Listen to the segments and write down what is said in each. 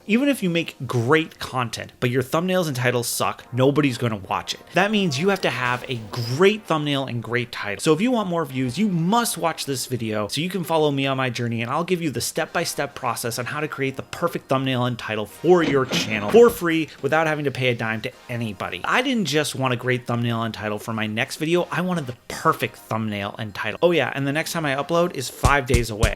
Even if you make great content, but your thumbnails and titles suck, nobody's going to watch it. That means you have to have a great thumbnail and great title. So if you want more views, you must watch this video so you can follow me on my journey, and I'll give you the step-by-step process on how to create the perfect thumbnail and title for your channel for free without having to pay a dime to anybody. I didn't just want a great thumbnail and title for my next video, I wanted the perfect thumbnail and title. Oh yeah, and the next time I upload is 5 days away.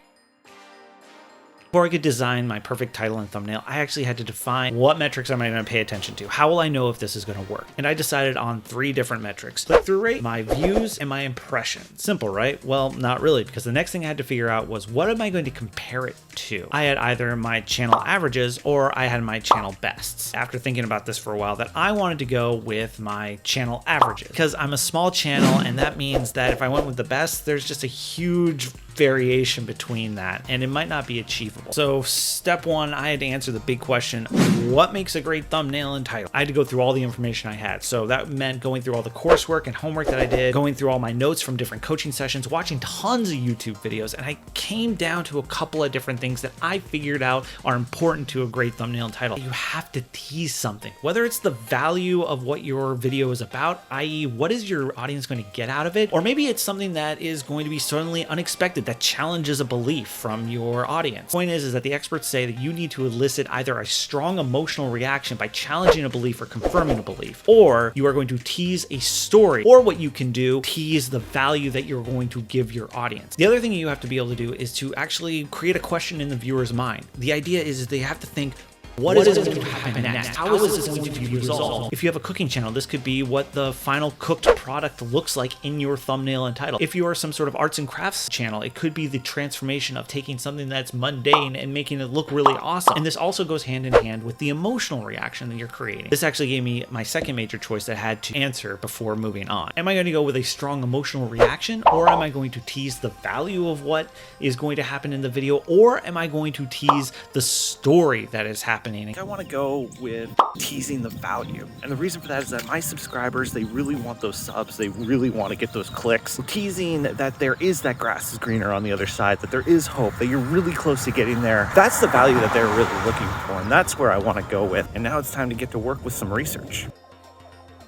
Before I could design my perfect title and thumbnail, I actually had to define what metrics am I going to pay attention to. How will I know if this is going to work? And I decided on 3 different metrics: click-through rate, my views, and my impressions. Simple, right? Well, not really, because the next thing I had to figure out was, what am I going to compare it to? I had either my channel averages or I had my channel bests. After thinking about this for a while, that I wanted to go with my channel averages, because I'm a small channel, and that means that if I went with the best, there's just a huge variation between that, and it might not be achievable. So step 1, I had to answer the big question: what makes a great thumbnail and title? I had to go through all the information I had. So that meant going through all the coursework and homework that I did, going through all my notes from different coaching sessions, watching tons of YouTube videos, and I came down to a couple of different things that I figured out are important to a great thumbnail and title. You have to tease something, whether it's the value of what your video is about, i.e. what is your audience going to get out of it, or maybe it's something that is going to be suddenly unexpected, that challenges a belief from your audience. The point is that the experts say that you need to elicit either a strong emotional reaction by challenging a belief or confirming a belief, or you are going to tease a story, or what you can do, tease the value that you're going to give your audience. The other thing you have to be able to do is to actually create a question in the viewer's mind. The idea is they have to think, what is going to happen next? How is this going to be resolved? If you have a cooking channel, this could be what the final cooked product looks like in your thumbnail and title. If you are some sort of arts and crafts channel, it could be the transformation of taking something that's mundane and making it look really awesome. And this also goes hand in hand with the emotional reaction that you're creating. This actually gave me my second major choice that I had to answer before moving on. Am I going to go with a strong emotional reaction, or am I going to tease the value of what is going to happen in the video, or am I going to tease the story that is happening? I want to go with teasing the value. And the reason for that is that my subscribers, they really want those subs. They really want to get those clicks. So teasing that there is that grass is greener on the other side, that there is hope, that you're really close to getting there. That's the value that they're really looking for. And that's where I want to go with. And now it's time to get to work with some research.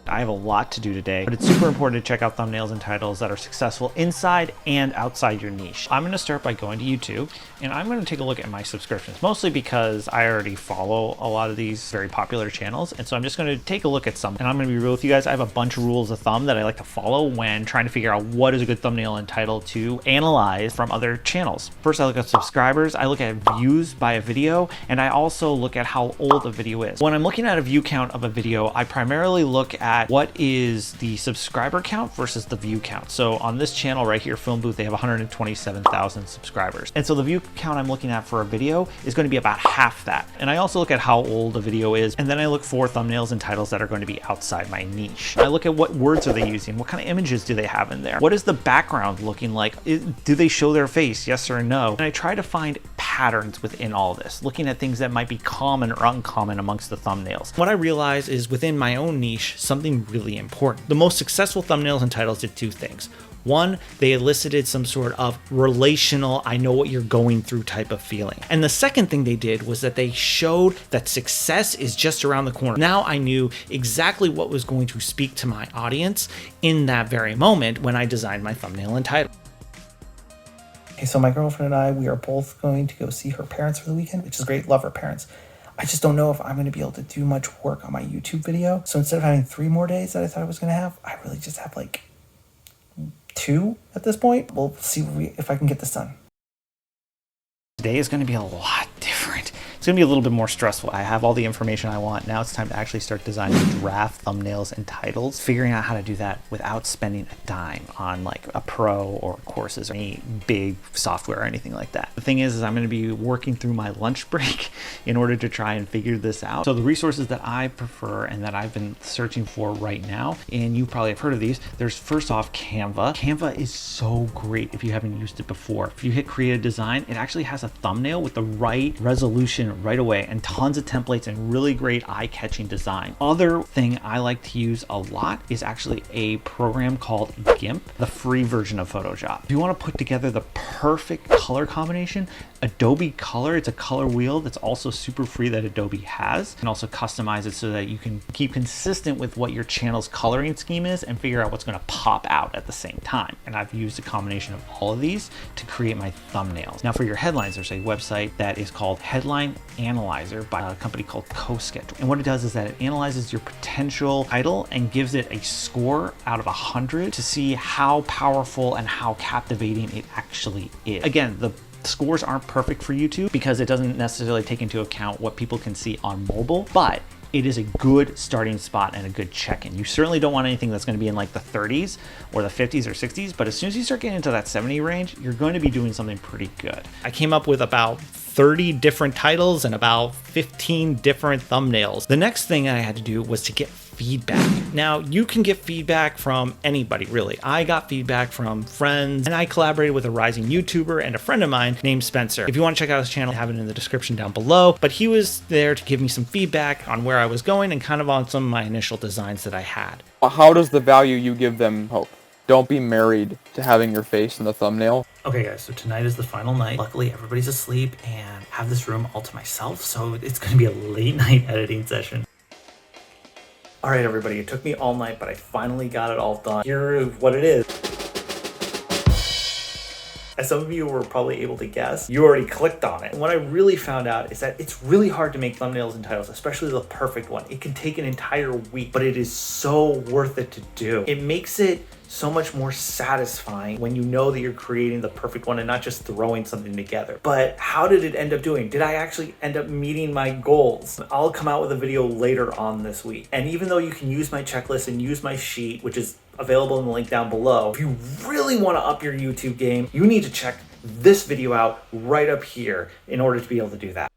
I have a lot to do today, but it's super important to check out thumbnails and titles that are successful inside and outside your niche. I'm going to start by going to YouTube, and I'm going to take a look at my subscriptions, mostly because I already follow a lot of these very popular channels. And so I'm just going to take a look at some, and I'm going to be real with you guys. I have a bunch of rules of thumb that I like to follow when trying to figure out what is a good thumbnail and title to analyze from other channels. First, I look at subscribers, I look at views by a video, and I also look at how old a video is. When I'm looking at a view count of a video, I primarily look at what is the subscriber count versus the view count. So on this channel right here, Film Booth, they have 127,000 subscribers. And so the view count I'm looking at for a video is going to be about half that. And I also look at how old a video is. And then I look for thumbnails and titles that are going to be outside my niche. I look at what words are they using? What kind of images do they have in there? What is the background looking like? Do they show their face? Yes or no? And I try to find patterns within all this, looking at things that might be common or uncommon amongst the thumbnails. What I realize is within my own niche, something really important. The most successful thumbnails and titles did 2 things. One, they elicited some sort of relational, I know what you're going through type of feeling. And the second thing they did was that they showed that success is just around the corner. Now I knew exactly what was going to speak to my audience in that very moment when I designed my thumbnail and title. Okay, so my girlfriend and I, we are both going to go see her parents for the weekend, which is great. Love her parents. I just don't know if I'm going to be able to do much work on my YouTube video. So instead of having 3 more days that I thought I was going to have, I really just have like 2 at this point. We'll see if I can get this done. Today is going to be a lot different. It's going to be a little bit more stressful. I have all the information I want. Now it's time to actually start designing draft thumbnails and titles, figuring out how to do that without spending a dime on like a pro or courses or any big software or anything like that. The thing is I'm going to be working through my lunch break in order to try and figure this out. So the resources that I prefer and that I've been searching for right now, and you probably have heard of these, there's first off Canva. Canva is so great if you haven't used it before. If you hit create a design, it actually has a thumbnail with the right resolution in right away, and tons of templates and really great eye-catching design. Other thing I like to use a lot is actually a program called GIMP, the free version of Photoshop. If you want to put together the perfect color combination, Adobe Color, it's a color wheel that's also super free that Adobe has. You can also customize it so that you can keep consistent with what your channel's coloring scheme is and figure out what's going to pop out at the same time. And I've used a combination of all of these to create my thumbnails. Now for your headlines, there's a website that is called Headline Analyzer by a company called CoSchedule. And what it does is that it analyzes your potential title and gives it a score out of 100 to see how powerful and how captivating it actually is. Again, the scores aren't perfect for YouTube because it doesn't necessarily take into account what people can see on mobile, but it is a good starting spot and a good check-in. You certainly don't want anything that's going to be in like the 30s or the 50s or 60s, but as soon as you start getting into that 70 range, you're going to be doing something pretty good. I came up with about 30 different titles and about 15 different thumbnails. The next thing I had to do was to get feedback. Now, you can get feedback from anybody, really. I got feedback from friends, and I collaborated with a rising YouTuber and a friend of mine named Spencer. If you want to check out his channel, I have it in the description down below, but he was there to give me some feedback on where I was going and kind of on some of my initial designs that I had. How does the value you give them help? Don't be married to having your face in the thumbnail. Okay guys, so tonight is the final night. Luckily everybody's asleep and I have this room all to myself, so it's gonna be a late night editing session. All right, everybody, it took me all night, but I finally got it all done. Here's what it is. As some of you were probably able to guess, you already clicked on it. And what I really found out is that it's really hard to make thumbnails and titles, especially the perfect one. It can take an entire week, but it is so worth it to do. It makes it so much more satisfying when you know that you're creating the perfect one and not just throwing something together. But how did it end up doing? Did I actually end up meeting my goals? I'll come out with a video later on this week. And even though you can use my checklist and use my sheet, which is available in the link down below, if you really want to up your YouTube game, you need to check this video out right up here in order to be able to do that.